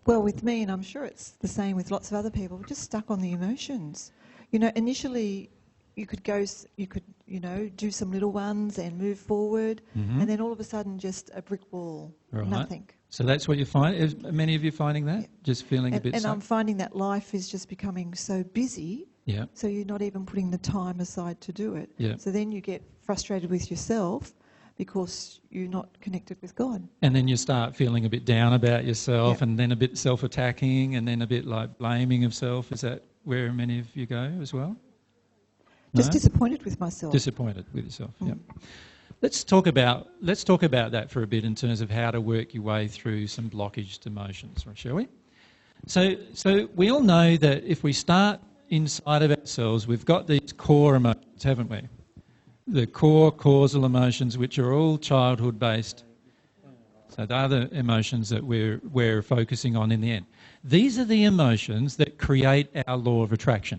Well, with me, and I'm sure it's the same with lots of other people, we're just stuck on the emotions. You know, initially you could do some little ones and move forward, and then all of a sudden just a brick wall, nothing. So that's what you find? Is many of you finding that? Yeah. Just feeling a bit stuck? And I'm finding that life is just becoming so busy, so you're not even putting the time aside to do it. Yeah. So then you get frustrated with yourself because you're not connected with God. And then you start feeling a bit down about yourself, and then a bit self-attacking, and then a bit like blaming of self. Is that where many of you go as well? Just disappointed with myself. Disappointed with yourself, yeah. Let's talk about that for a bit in terms of how to work your way through some blockaged emotions, shall we? So we all know that if we start inside of ourselves, we've got these core emotions, haven't we? The core causal emotions, which are all childhood-based. So the other emotions that we're focusing on in the end. These are the emotions that create our law of attraction.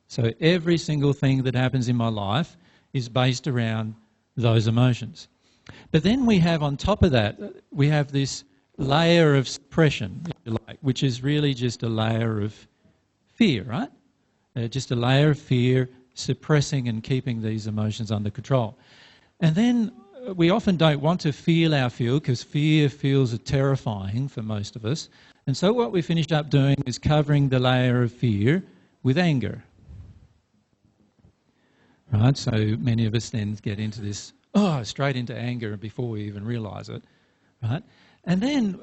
So every single thing that happens in my life is based around those emotions. But then we have on top of that, we have this layer of suppression, if you like, which is really just a layer of fear, right? Just a layer of fear, suppressing and keeping these emotions under control. And then we often don't want to feel our fear because fear feels terrifying for most of us. And so what we finish up doing is covering the layer of fear with anger. Right, so many of us then get into this, straight into anger before we even realise it, right? And then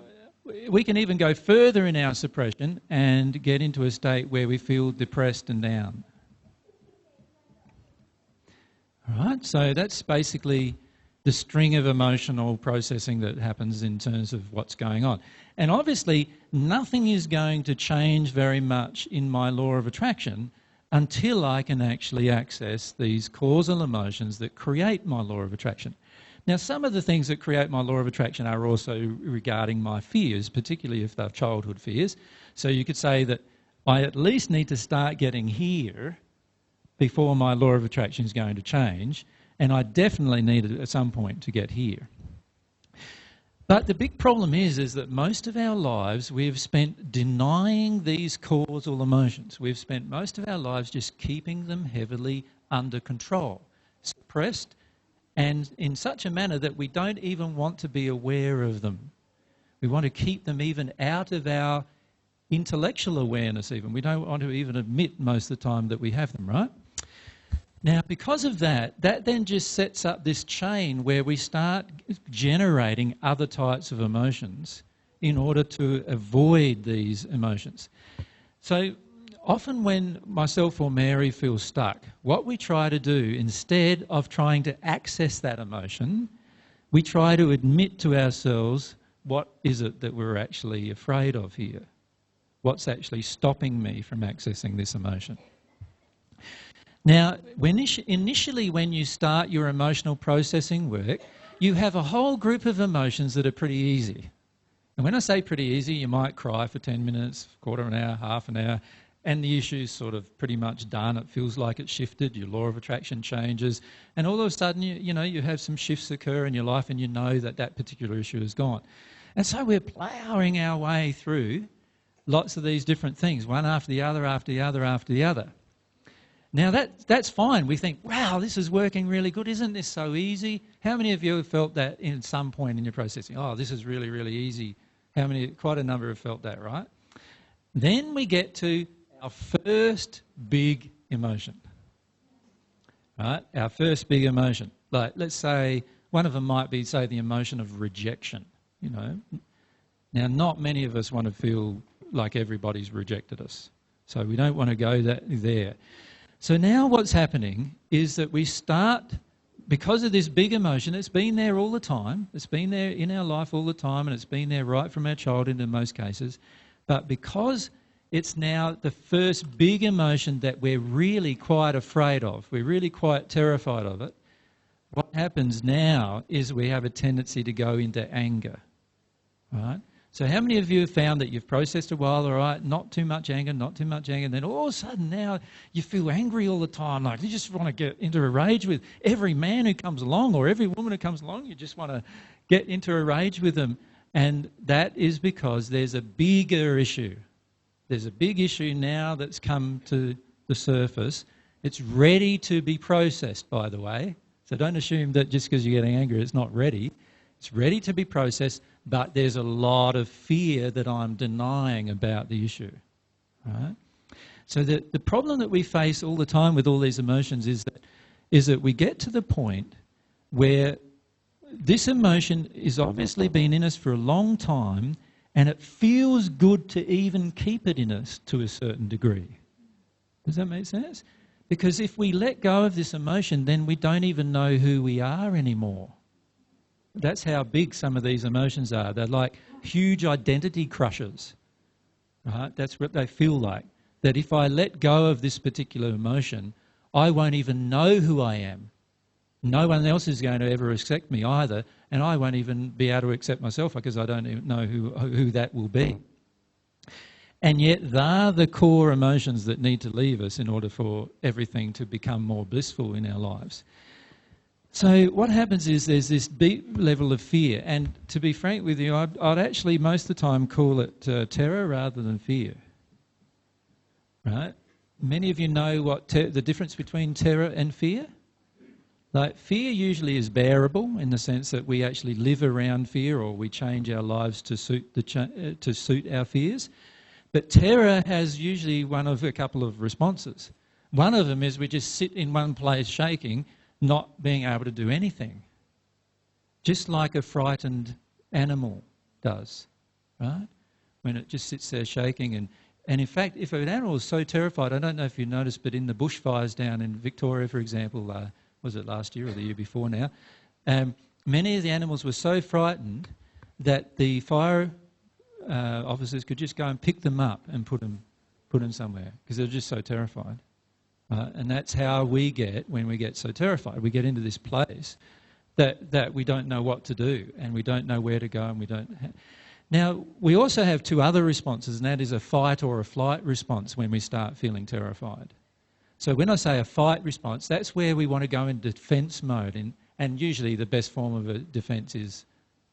we can even go further in our suppression and get into a state where we feel depressed and down. All right, so that's basically the string of emotional processing that happens in terms of what's going on. And obviously, nothing is going to change very much in my law of attraction until I can actually access these causal emotions that create my law of attraction. Now, some of the things that create my law of attraction are also regarding my fears, particularly if they're childhood fears. So you could say that I at least need to start getting here before my law of attraction is going to change, and I definitely need it at some point to get here. But the big problem is that most of our lives we've spent denying these causal emotions. We've spent most of our lives just keeping them heavily under control, suppressed, and in such a manner that we don't even want to be aware of them. We want to keep them even out of our intellectual awareness even. We don't want to even admit most of the time that we have them, right? Now, because of that then just sets up this chain where we start generating other types of emotions in order to avoid these emotions. So often when myself or Mary feel stuck, what we try to do, instead of trying to access that emotion, we try to admit to ourselves, what is it that we're actually afraid of here? What's actually stopping me from accessing this emotion? Now, initially when you start your emotional processing work, you have a whole group of emotions that are pretty easy. And when I say pretty easy, you might cry for 10 minutes, quarter of an hour, half an hour, and the issue's sort of pretty much done. It feels like it's shifted, your law of attraction changes, and all of a sudden, you have some shifts occur in your life and you know that particular issue is gone. And so we're ploughing our way through lots of these different things, one after the other, after the other, after the other. Now that's fine. We think, wow, this is working really good. Isn't this so easy? How many of you have felt that in some point in your processing? Oh, this is really, really easy. Quite a number have felt that, right? Then we get to our first big emotion, right? Our first big emotion. Like, let's say one of them might be, say, the emotion of rejection, Now, not many of us want to feel like everybody's rejected us. So we don't want to go there. So now what's happening is that we start, because of this big emotion, it's been there all the time, it's been there in our life all the time, and it's been there right from our childhood in most cases, but because it's now the first big emotion that we're really quite afraid of, we're really quite terrified of it, what happens now is we have a tendency to go into anger, right? So how many of you have found that you've processed a while, all right, not too much anger, and then all of a sudden now you feel angry all the time, like you just want to get into a rage with every man who comes along or every woman who comes along, you just want to get into a rage with them. And that is because there's a bigger issue. There's a big issue now that's come to the surface. It's ready to be processed, by the way. So don't assume that just because you're getting angry, it's not ready. It's ready to be processed, but there's a lot of fear that I'm denying about the issue. Right? So the problem that we face all the time with all these emotions is that we get to the point where this emotion has obviously been in us for a long time, and it feels good to even keep it in us to a certain degree. Does that make sense? Because if we let go of this emotion, then we don't even know who we are anymore. That's how big some of these emotions are. They're like huge identity crushers. Right? That's what they feel like. That if I let go of this particular emotion, I won't even know who I am. No one else is going to ever accept me either, and I won't even be able to accept myself because I don't even know who that will be. And yet they're the core emotions that need to leave us in order for everything to become more blissful in our lives. So what happens is there's this deep level of fear, and to be frank with you, I'd actually most of the time call it terror rather than fear. Right? Many of you know what the difference between terror and fear? Like, fear usually is bearable in the sense that we actually live around fear, or we change our lives to suit our fears. But terror has usually one of a couple of responses. One of them is we just sit in one place shaking, not being able to do anything. Just like a frightened animal does, right? When it just sits there shaking. And in fact, if an animal is so terrified, I don't know if you noticed, but in the bushfires down in Victoria, for example, was it last year or the year before now, many of the animals were so frightened that the fire officers could just go and pick them up and put them somewhere because they're just so terrified. And that's how we get when we get so terrified. We get into this place that we don't know what to do, and we don't know where to go, and we don't... Now, we also have two other responses, and that is a fight or a flight response when we start feeling terrified. So when I say a fight response, that's where we want to go in defence mode, and usually the best form of a defence is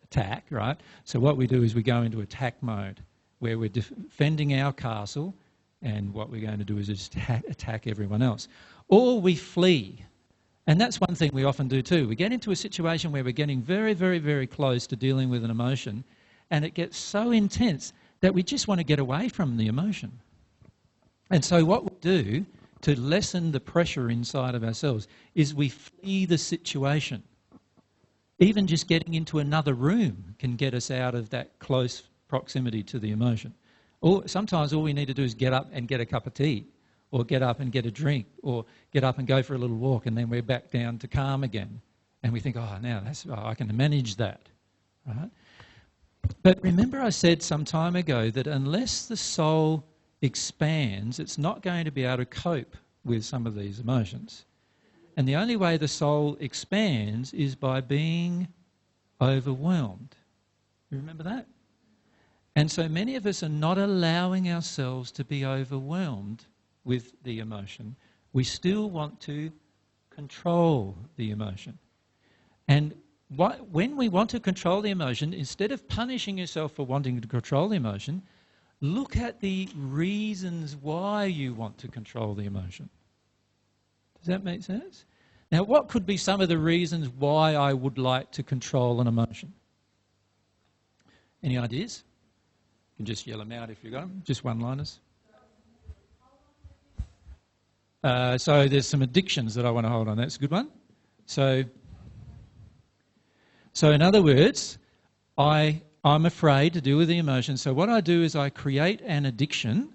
attack, right? So what we do is we go into attack mode, where we're defending our castle, and what we're going to do is just attack everyone else. Or we flee. And that's one thing we often do too. We get into a situation where we're getting very, very, very close to dealing with an emotion, and it gets so intense that we just want to get away from the emotion. And so what we do to lessen the pressure inside of ourselves is we flee the situation. Even just getting into another room can get us out of that close proximity to the emotion. Or sometimes all we need to do is get up and get a cup of tea, or get up and get a drink, or get up and go for a little walk, and then we're back down to calm again. And we think, I can manage that. Right? But remember I said some time ago that unless the soul expands, it's not going to be able to cope with some of these emotions. And the only way the soul expands is by being overwhelmed. You remember that? And so many of us are not allowing ourselves to be overwhelmed with the emotion. We still want to control the emotion. And when we want to control the emotion, instead of punishing yourself for wanting to control the emotion, look at the reasons why you want to control the emotion. Does that make sense? Now, what could be some of the reasons why I would like to control an emotion? Any ideas? You can just yell them out if you've got them. Just one-liners. So there's some addictions that I want to hold on. That's a good one. So in other words, I'm afraid to deal with the emotion. So what I do is I create an addiction,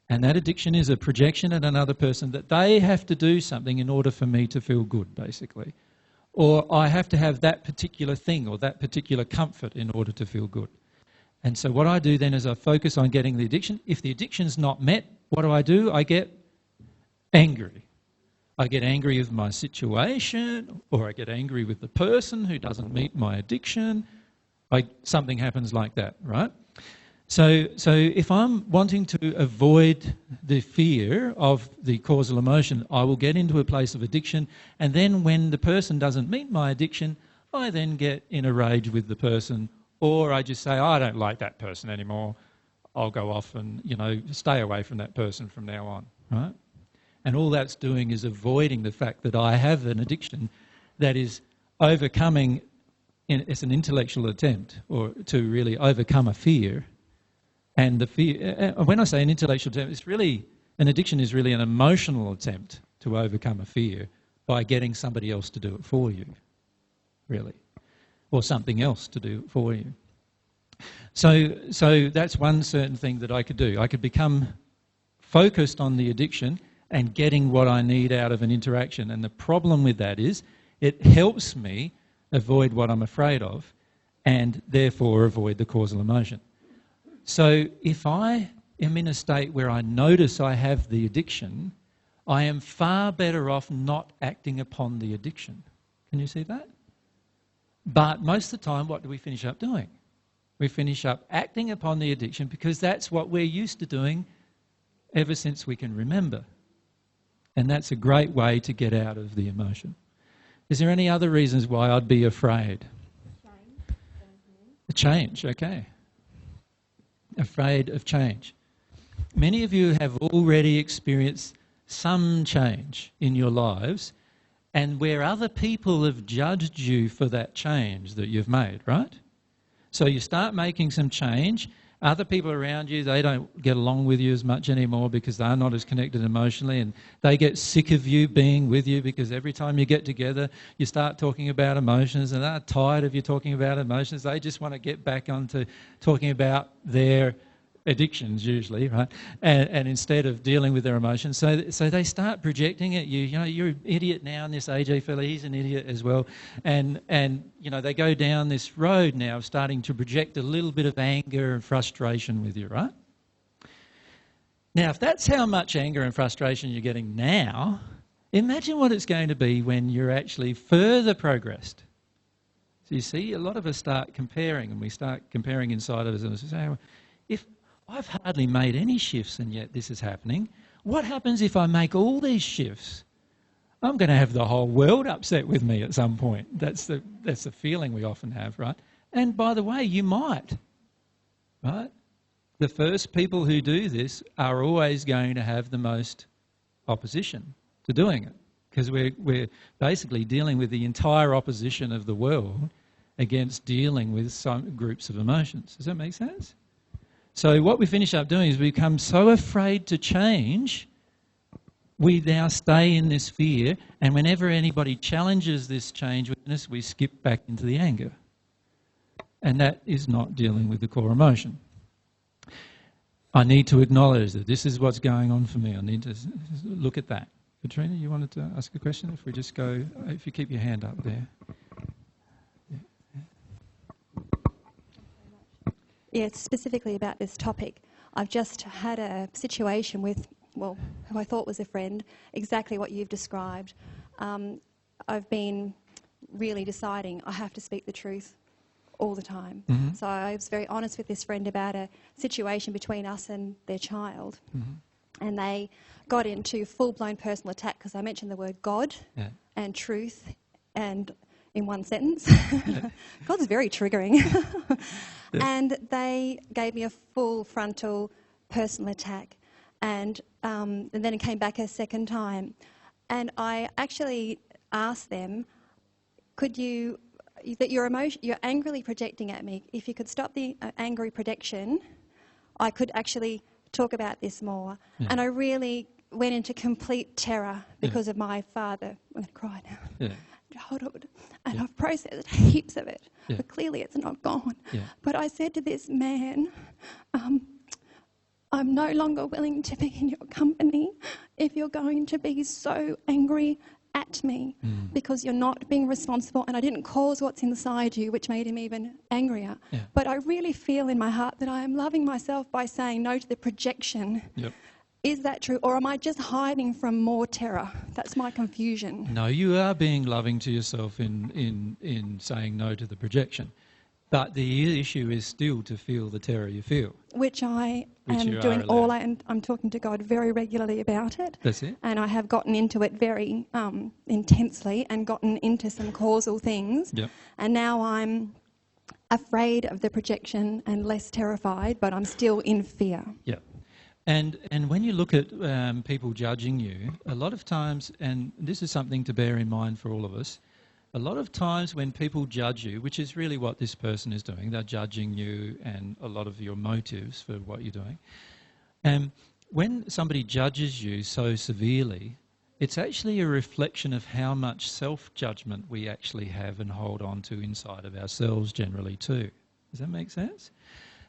and that addiction is a projection at another person that they have to do something in order for me to feel good, basically. Or I have to have that particular thing or that particular comfort in order to feel good. And so what I do then is I focus on getting the addiction. If the addiction's not met, what do? I get angry. I get angry with my situation, or I get angry with the person who doesn't meet my addiction. Something happens like that, right? So if I'm wanting to avoid the fear of the causal emotion, I will get into a place of addiction, and then when the person doesn't meet my addiction, I then get in a rage with the person Or I just say, I don't like that person anymore. I'll go off and, stay away from that person from now on, right? And all that's doing is avoiding the fact that I have an addiction that is overcoming, it's an intellectual attempt or to really overcome a fear. And the fear, when I say an intellectual attempt, it's really, an addiction is really an emotional attempt to overcome a fear by getting somebody else to do it for you, really, or something else to do it for you. So that's one certain thing that I could do. I could become focused on the addiction and getting what I need out of an interaction. And the problem with that is it helps me avoid what I'm afraid of and therefore avoid the causal emotion. So if I am in a state where I notice I have the addiction, I am far better off not acting upon the addiction. Can you see that? But most of the time, what do we finish up doing? We finish up acting upon the addiction because that's what we're used to doing ever since we can remember. And that's a great way to get out of the emotion. Is there any other reasons why I'd be afraid? Change, okay. Afraid of change. Many of you have already experienced some change in your lives, and where other people have judged you for that change that you've made, right? So you start making some change. Other people around you, they don't get along with you as much anymore because they're not as connected emotionally, and they get sick of you being with you because every time you get together, you start talking about emotions, and they're tired of you talking about emotions. They just want to get back onto talking about their addictions usually, right? And instead of dealing with their emotions. So they start projecting at you, you're an idiot now, and this AJ fella, he's an idiot as well. And they go down this road now of starting to project a little bit of anger and frustration with you, right? Now, if that's how much anger and frustration you're getting now, imagine what it's going to be when you're actually further progressed. So you see, a lot of us start comparing, and we start comparing inside of us and say, if I've hardly made any shifts and yet this is happening, what happens if I make all these shifts? I'm going to have the whole world upset with me at some point. That's the feeling we often have, right? And by the way, you might, right? The first people who do this are always going to have the most opposition to doing it, because we're basically dealing with the entire opposition of the world against dealing with some groups of emotions. Does that make sense? So what we finish up doing is we become so afraid to change, we now stay in this fear, and whenever anybody challenges this change within us, we skip back into the anger. And that is not dealing with the core emotion. I need to acknowledge that this is what's going on for me. I need to look at that. Katrina, you wanted to ask a question? If you keep your hand up there. Yeah, specifically about this topic. I've just had a situation with, who I thought was a friend, exactly what you've described. I've been really deciding I have to speak the truth all the time. Mm-hmm. So I was very honest with this friend about a situation between us and their child. Mm-hmm. And they got into full-blown personal attack because I mentioned the word God and truth and in one sentence. God's very triggering. And they gave me a full frontal personal attack. And then it came back a second time. And I actually asked them, could you, that you're angrily projecting at me, if you could stop the angry projection, I could actually talk about this more. Yeah. And I really went into complete terror because of my father. I'm going to cry now. Yeah. Childhood, and I've processed heaps of it, but clearly it's not gone. Yeah. But I said to this man, I'm no longer willing to be in your company if you're going to be so angry at me because you're not being responsible, and I didn't cause what's inside you, which made him even angrier. Yeah. But I really feel in my heart that I am loving myself by saying no to the projection. Yep. Is that true, or am I just hiding from more terror? That's my confusion. No, you are being loving to yourself in saying no to the projection. But the issue is still to feel the terror you feel. Which I am doing I'm talking to God very regularly about it. That's it. And I have gotten into it very intensely and gotten into some causal things. Yep. And now I'm afraid of the projection and less terrified, but I'm still in fear. Yeah. And when you look at people judging you, a lot of times, and this is something to bear in mind for all of us, a lot of times when people judge you, which is really what this person is doing, they're judging you and a lot of your motives for what you're doing. And when somebody judges you so severely, it's actually a reflection of how much self-judgment we actually have and hold on to inside of ourselves generally too. Does that make sense?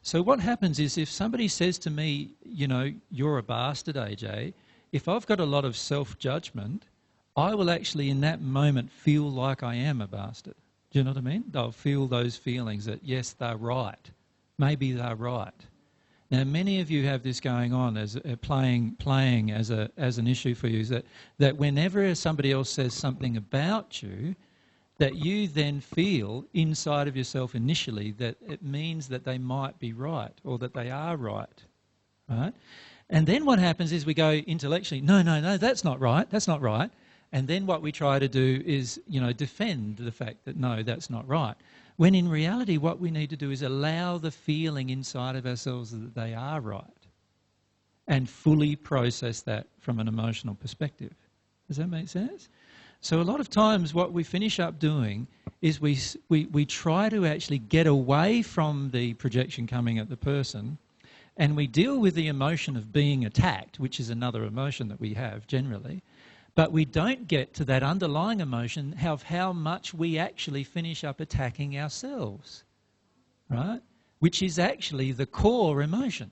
So what happens is if somebody says to me, you know, you're a bastard, AJ, if I've got a lot of self-judgment, I will actually in that moment feel like I am a bastard. Do you know what I mean? They'll feel those feelings that, yes, they're right. Maybe they're right. Now, many of you have this going on as playing as an issue for you, is that whenever somebody else says something about you, that you then feel inside of yourself initially that it means that they might be right or that they are right, right? And then what happens is we go intellectually, no, that's not right, that's not right. And then what we try to do is, you know, defend the fact that, no, that's not right. When in reality, what we need to do is allow the feeling inside of ourselves that they are right and fully process that from an emotional perspective. Does that make sense? So a lot of times what we finish up doing is we try to actually get away from the projection coming at the person, and we deal with the emotion of being attacked, which is another emotion that we have generally, but we don't get to that underlying emotion of how much we actually finish up attacking ourselves, right? Which is actually the core emotion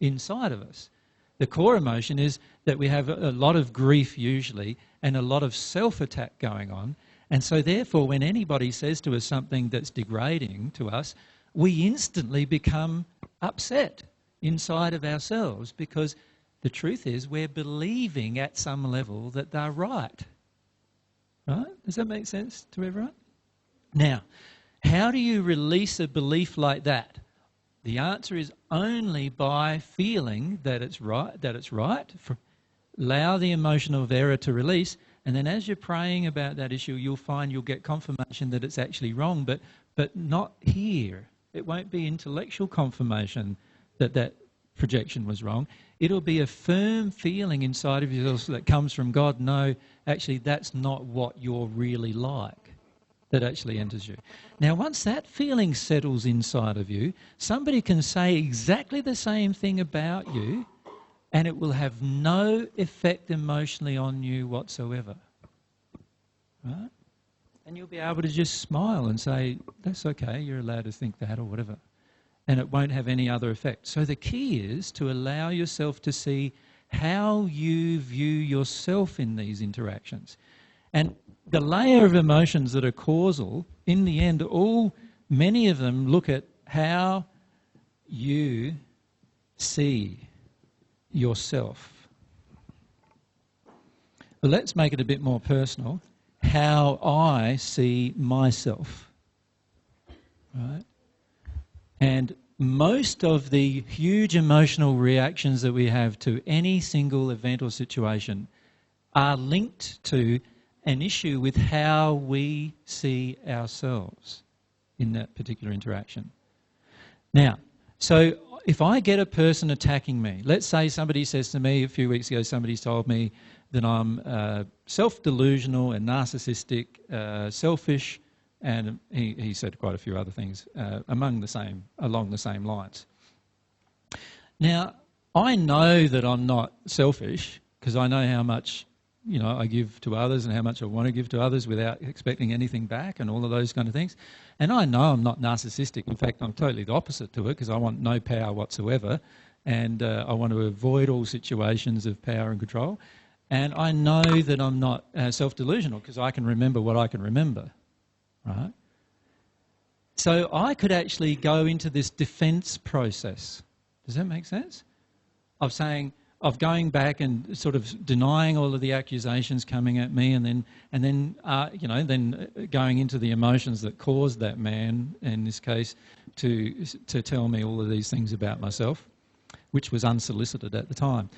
inside of us. The core emotion is that we have a lot of grief usually and a lot of self-attack going on. And so therefore when anybody says to us something that's degrading to us, we instantly become upset inside of ourselves because the truth is we're believing at some level that they're right. Right? Does that make sense to everyone? Now, how do you release a belief like that? The answer is only by feeling that it's right, allow the emotion of error to release, and then as you're praying about that issue, you'll find you'll get confirmation that it's actually wrong, but not here. It won't be intellectual confirmation that that projection was wrong. It'll be a firm feeling inside of yourself that comes from God, no, actually that's not what you're really like. That actually enters you. Now, once that feeling settles inside of you, somebody can say exactly the same thing about you and it will have no effect emotionally on you whatsoever. Right? And you'll be able to just smile and say, that's okay, you're allowed to think that or whatever. And it won't have any other effect. So the key is to allow yourself to see how you view yourself in these interactions. And the layer of emotions that are causal, in the end, many of them look at how you see yourself. But let's make it a bit more personal. How I see myself. Right? And most of the huge emotional reactions that we have to any single event or situation are linked to an issue with how we see ourselves in that particular interaction. Now, so if I get a person attacking me, let's say somebody says to me a few weeks ago, somebody's told me that I'm self-delusional and narcissistic, selfish, and he said quite a few other things along the same lines. Now, I know that I'm not selfish because I know how much I give to others and how much I want to give to others without expecting anything back and all of those kind of things. And I know I'm not narcissistic. In fact, I'm totally the opposite to it because I want no power whatsoever and I want to avoid all situations of power and control. And I know that I'm not self-delusional because I can remember what I can remember, right? So I could actually go into this defense process. Does that make sense? Of going back and sort of denying all of the accusations coming at me, and then going into the emotions that caused that man, in this case, to tell me all of these things about myself, which was unsolicited at the time,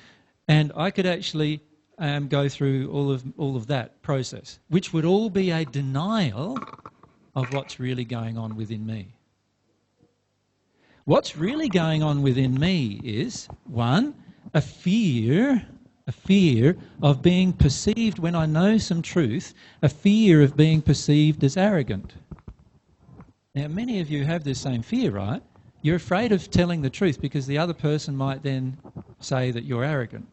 and I could actually go through all of that process, which would all be a denial of what's really going on within me. What's really going on within me is, one, a fear of being perceived, when I know some truth, a fear of being perceived as arrogant. Now, many of you have this same fear, right? You're afraid of telling the truth because the other person might then say that you're arrogant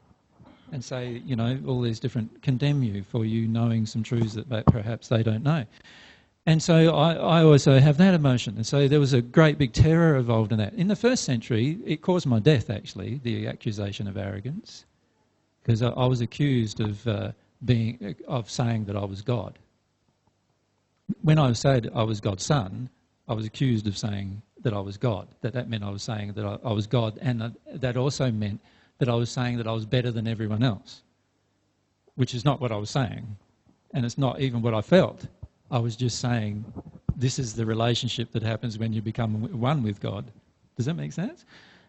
and say, you know, all these different, condemn you for you knowing some truths that perhaps they don't know. And so I also have that emotion. And so there was a great big terror involved in that. In the first century, it caused my death, actually, the accusation of arrogance, because I was accused of saying that I was God. When I said I was God's son, I was accused of saying that I was God. That meant I was saying that I was God, and that also meant that I was saying that I was better than everyone else, which is not what I was saying, and it's not even what I felt. I was just saying this is the relationship that happens when you become one with God. Does that make sense?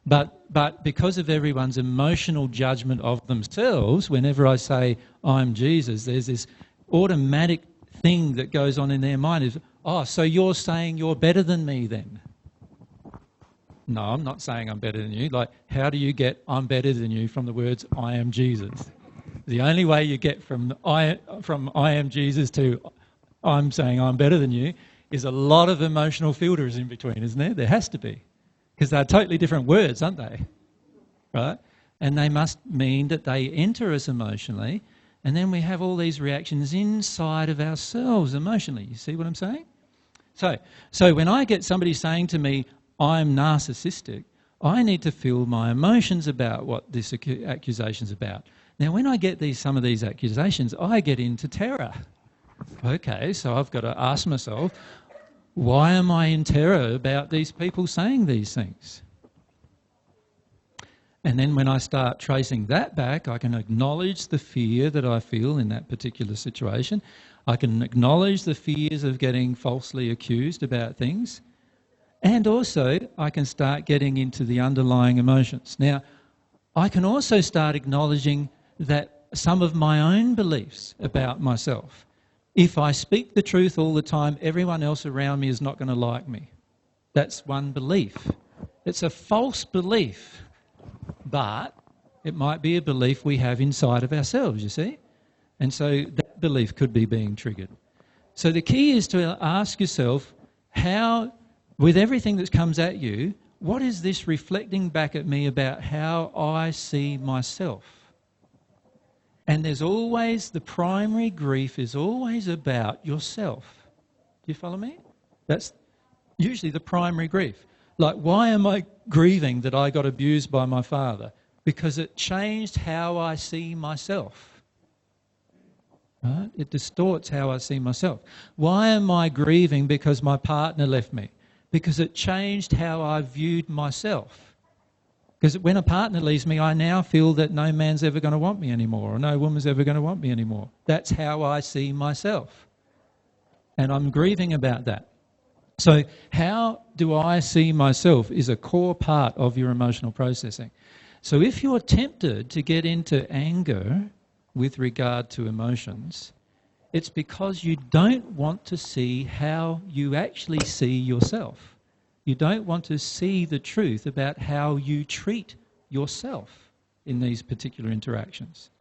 But because of everyone's emotional judgment of themselves, whenever I say I'm Jesus, there's this automatic thing that goes on in their mind is, oh, so you're saying you're better than me then? No, I'm not saying I'm better than you. Like, how do you get I'm better than you from the words I am Jesus? The only way you get from I am Jesus to I'm saying I'm better than you is a lot of emotional filters in between, isn't there? There has to be. Because they're totally different words, aren't they? Right? And they must mean that they enter us emotionally, and then we have all these reactions inside of ourselves emotionally. You see what I'm saying? So when I get somebody saying to me, I'm narcissistic, I need to feel my emotions about what this accusation's about. Now, when I get some of these accusations, I get into terror. Okay, so I've got to ask myself, why am I in terror about these people saying these things? And then when I start tracing that back, I can acknowledge the fear that I feel in that particular situation. I can acknowledge the fears of getting falsely accused about things. And also, I can start getting into the underlying emotions. Now, I can also start acknowledging that some of my own beliefs about myself. If I speak the truth all the time, everyone else around me is not going to like me. That's one belief. It's a false belief, but it might be a belief we have inside of ourselves, you see? And so that belief could be being triggered. So the key is to ask yourself, how, with everything that comes at you, what is this reflecting back at me about how I see myself? And there's always, the primary grief is always about yourself. Do you follow me? That's usually the primary grief. Like, why am I grieving that I got abused by my father? Because it changed how I see myself. Right? It distorts how I see myself. Why am I grieving because my partner left me? Because it changed how I viewed myself. Because when a partner leaves me, I now feel that no man's ever going to want me anymore, or no woman's ever going to want me anymore. That's how I see myself. And I'm grieving about that. So how do I see myself is a core part of your emotional processing. So if you're tempted to get into anger with regard to emotions, it's because you don't want to see how you actually see yourself. You don't want to see the truth about how you treat yourself in these particular interactions.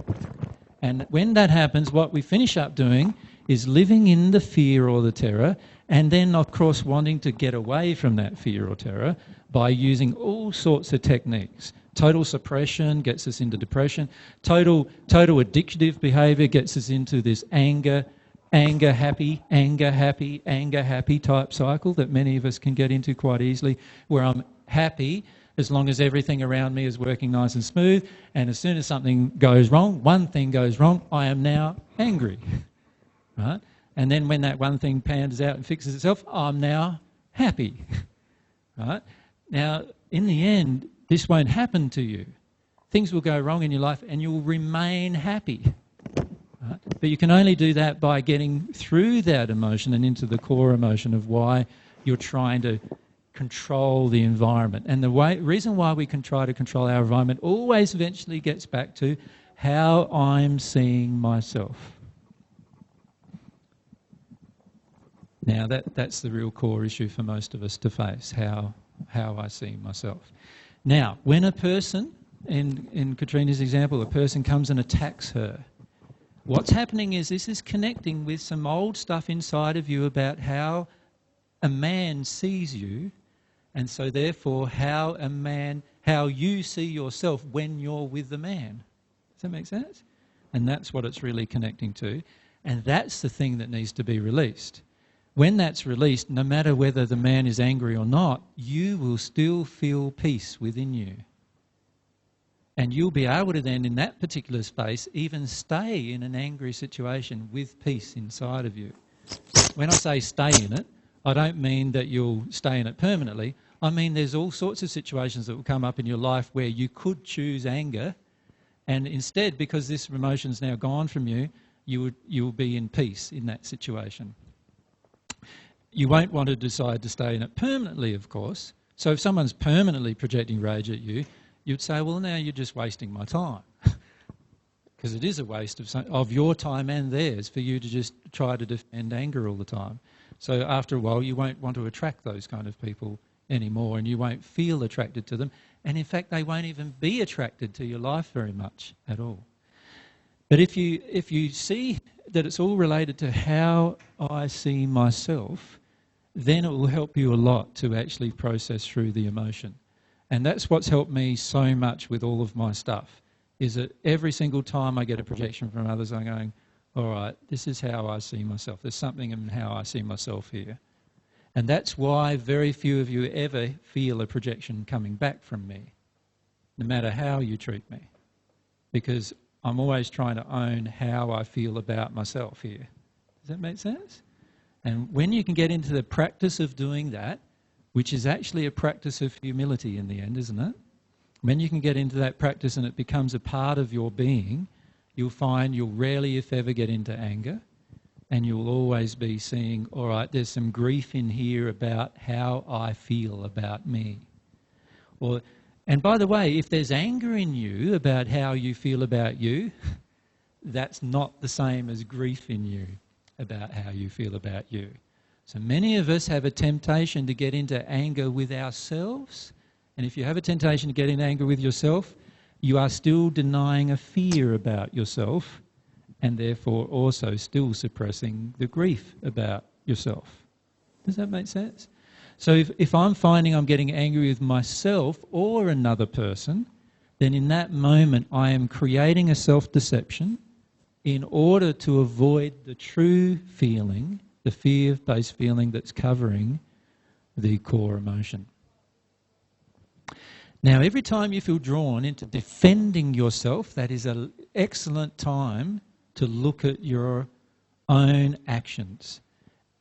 And when that happens, what we finish up doing is living in the fear or the terror, and then, of course, wanting to get away from that fear or terror by using all sorts of techniques. Total suppression gets us into depression. Total addictive behaviour gets us into this anger happy type cycle that many of us can get into quite easily, where I'm happy as long as everything around me is working nice and smooth, and as soon as something goes wrong, one thing goes wrong, I am now angry. Right? And then when that one thing pans out and fixes itself, I'm now happy. Right? Now, in the end, this won't happen to you. Things will go wrong in your life and you'll remain happy. Right? But you can only do that by getting through that emotion and into the core emotion of why you're trying to control the environment. And the reason why we can try to control our environment always eventually gets back to how I'm seeing myself. Now that's the real core issue for most of us to face, how how I see myself. Now, when a person, in Katrina's example, a person comes and attacks her, what's happening is this is connecting with some old stuff inside of you about how a man sees you, and so therefore how you see yourself when you're with the man. Does that make sense? And that's what it's really connecting to. And that's the thing that needs to be released. When that's released, no matter whether the man is angry or not, you will still feel peace within you. And you'll be able to then, in that particular space, even stay in an angry situation with peace inside of you. When I say stay in it, I don't mean that you'll stay in it permanently. I mean there's all sorts of situations that will come up in your life where you could choose anger, and instead, because this emotion's now gone from you, you'll be in peace in that situation. You won't want to decide to stay in it permanently, of course. So if someone's permanently projecting rage at you, you'd say, well, now you're just wasting my time. Because it is a waste of your time and theirs for you to just try to defend anger all the time. So after a while, you won't want to attract those kind of people anymore, and you won't feel attracted to them. And in fact, they won't even be attracted to your life very much at all. But if you see that it's all related to how I see myself, then it will help you a lot to actually process through the emotion. And that's what's helped me so much with all of my stuff, is that every single time I get a projection from others, I'm going, all right, this is how I see myself. There's something in how I see myself here. And that's why very few of you ever feel a projection coming back from me, no matter how you treat me. Because I'm always trying to own how I feel about myself here. Does that make sense? And when you can get into the practice of doing that, which is actually a practice of humility in the end, isn't it? When you can get into that practice and it becomes a part of your being, you'll find you'll rarely, if ever, get into anger. And you'll always be seeing, all right, there's some grief in here about how I feel about me. And by the way, if there's anger in you about how you feel about you, that's not the same as grief in you about how you feel about you. So many of us have a temptation to get into anger with ourselves. And if you have a temptation to get in anger with yourself, you are still denying a fear about yourself, and therefore also still suppressing the grief about yourself. Does that make sense? So if I'm finding I'm getting angry with myself or another person, then in that moment I am creating a self-deception in order to avoid the true feeling, the fear-based feeling that's covering the core emotion. Now, every time you feel drawn into defending yourself, that is an excellent time to look at your own actions.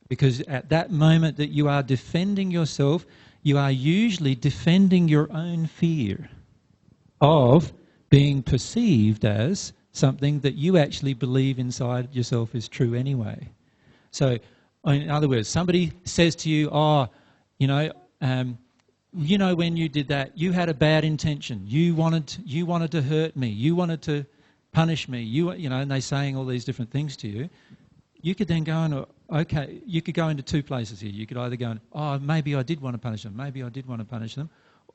Because at that moment that you are defending yourself, you are usually defending your own fear of being perceived as something that you actually believe inside yourself is true anyway. So, in other words, somebody says to you, when you did that, you had a bad intention. You wanted to hurt me. You wanted to punish me. And they're saying all these different things to you. You could then go you could go into two places here. You could either go, maybe I did want to punish them. Maybe I did want to punish them.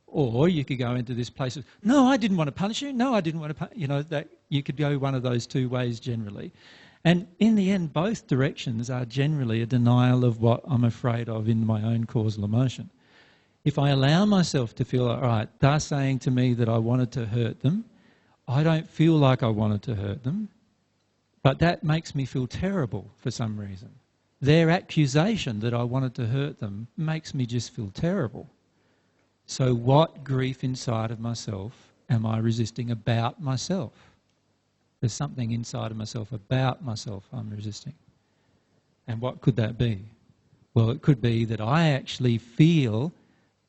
Or you could go into this place of, no, I didn't want to punish you. No, I didn't want to that you could go one of those two ways generally. And in the end, both directions are generally a denial of what I'm afraid of in my own causal emotion. If I allow myself to feel, all right, they're saying to me that I wanted to hurt them, I don't feel like I wanted to hurt them, but that makes me feel terrible for some reason. Their accusation that I wanted to hurt them makes me just feel terrible. So what grief inside of myself am I resisting about myself? There's something inside of myself about myself I'm resisting. And what could that be? Well, it could be that I actually feel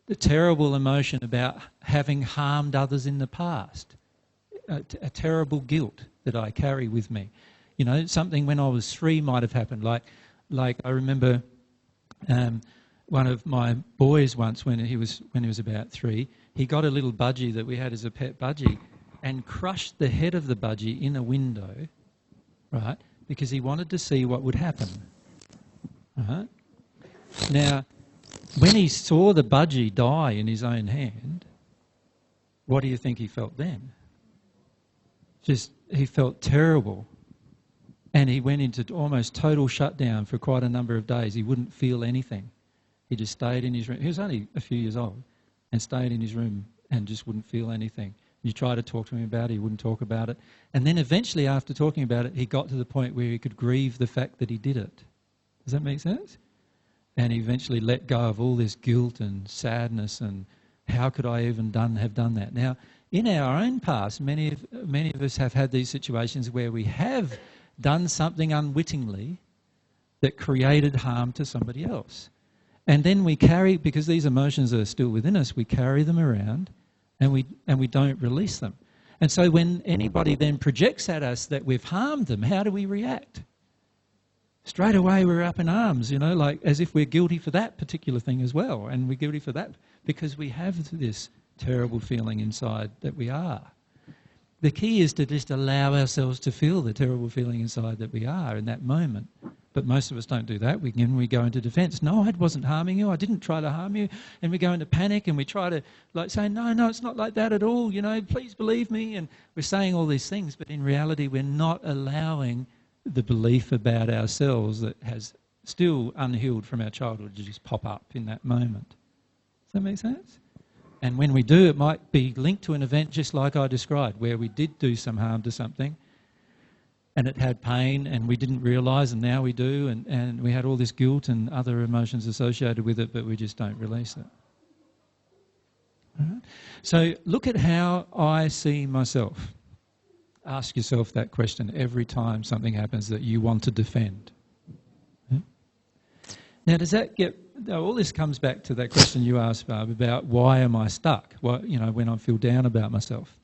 the terrible emotion about having harmed others in the past, a terrible guilt that I carry with me. Something when I was 3 might have happened. Like I remember one of my boys once when he was about 3, he got a little budgie that we had as a pet budgie and crushed the head of the budgie in a window, right? Because he wanted to see what would happen. Right? Now, when he saw the budgie die in his own hand, what do you think he felt then? He felt terrible. And he went into almost total shutdown for quite a number of days. He wouldn't feel anything. He just stayed in his room. He was only a few years old and stayed in his room and just wouldn't feel anything. You tried to talk to him about it, he wouldn't talk about it. And then eventually, after talking about it, he got to the point where he could grieve the fact that he did it. Does that make sense? And he eventually let go of all this guilt and sadness and how could I even have done that? Now, in our own past, many of us have had these situations where we have done something unwittingly that created harm to somebody else. And then we carry, because these emotions are still within us, we carry them around and we don't release them. And so when anybody then projects at us that we've harmed them, how do we react? Straight away we're up in arms, like as if we're guilty for that particular thing as well. And we're guilty for that because we have this terrible feeling inside that we are. The key is to just allow ourselves to feel the terrible feeling inside that we are in that moment. But most of us don't do that. We go into defense. No, I wasn't harming you. I didn't try to harm you. And we go into panic and we try to say, no, it's not like that at all. Please believe me. And we're saying all these things, but in reality, we're not allowing the belief about ourselves that has still unhealed from our childhood to just pop up in that moment. Does that make sense? And when we do, it might be linked to an event just like I described, where we did do some harm to something and it had pain and we didn't realise, and now we do, and we had all this guilt and other emotions associated with it, but we just don't release it. Right? So look at how I see myself. Ask yourself that question every time something happens that you want to defend. Yeah? Now, does that get... all this comes back to that question you asked, Barb, about why am I stuck? When I feel down about myself.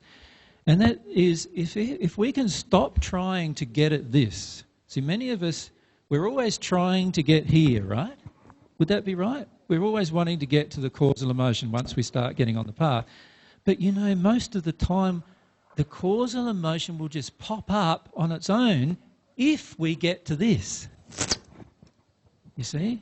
And that is, if we can stop trying to get at this. See, many of us, we're always trying to get here, right? Would that be right? We're always wanting to get to the causal emotion once we start getting on the path. But most of the time, the causal emotion will just pop up on its own if we get to this. You see?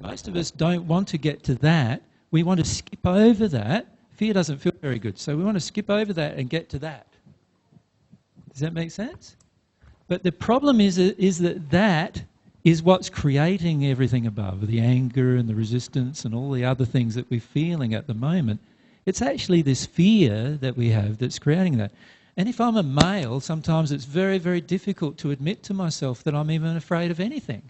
Most of us don't want to get to that. We want to skip over that. Fear doesn't feel very good, so we want to skip over that and get to that. Does that make sense? But the problem is that is what's creating everything above, the anger and the resistance and all the other things that we're feeling at the moment. It's actually this fear that we have that's creating that. And if I'm a male, sometimes it's very, very difficult to admit to myself that I'm even afraid of anything,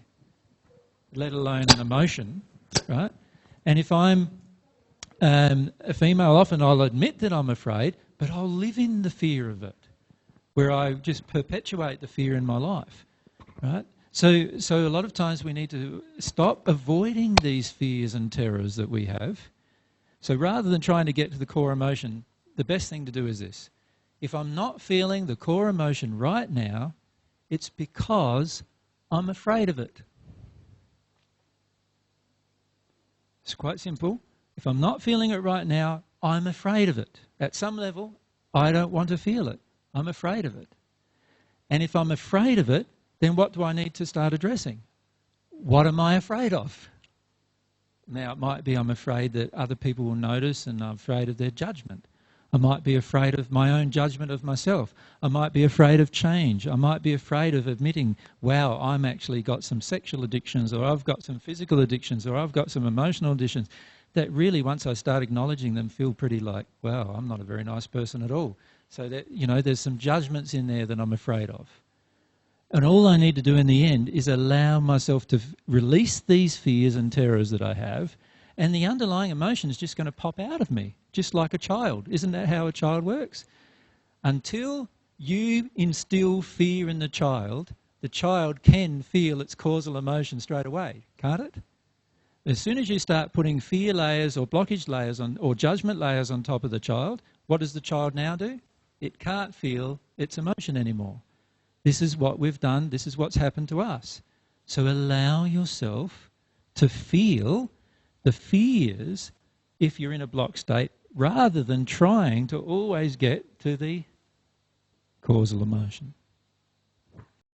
let alone an emotion, right? And if I'm a female, often I'll admit that I'm afraid, but I'll live in the fear of it, where I just perpetuate the fear in my life, right? So a lot of times we need to stop avoiding these fears and terrors that we have. So rather than trying to get to the core emotion, the best thing to do is this. If I'm not feeling the core emotion right now, it's because I'm afraid of it. It's quite simple. If I'm not feeling it right now, I'm afraid of it. At some level, I don't want to feel it. I'm afraid of it. And if I'm afraid of it, then what do I need to start addressing? What am I afraid of? Now, it might be I'm afraid that other people will notice and I'm afraid of their judgment. I might be afraid of my own judgment of myself. I might be afraid of change. I might be afraid of admitting, wow, I'm actually got some sexual addictions, or I've got some physical addictions, or I've got some emotional addictions that really, once I start acknowledging them, feel pretty like, wow, I'm not a very nice person at all. So that, there's some judgments in there that I'm afraid of. And all I need to do in the end is allow myself to release these fears and terrors that I have, and the underlying emotion is just going to pop out of me, just like a child. Isn't that how a child works? Until you instill fear in the child can feel its causal emotion straight away, can't it? As soon as you start putting fear layers or blockage layers on, or judgment layers on top of the child, what does the child now do? It can't feel its emotion anymore. This is what we've done. This is what's happened to us. So allow yourself to feel the fears if you're in a block state, rather than trying to always get to the causal emotion.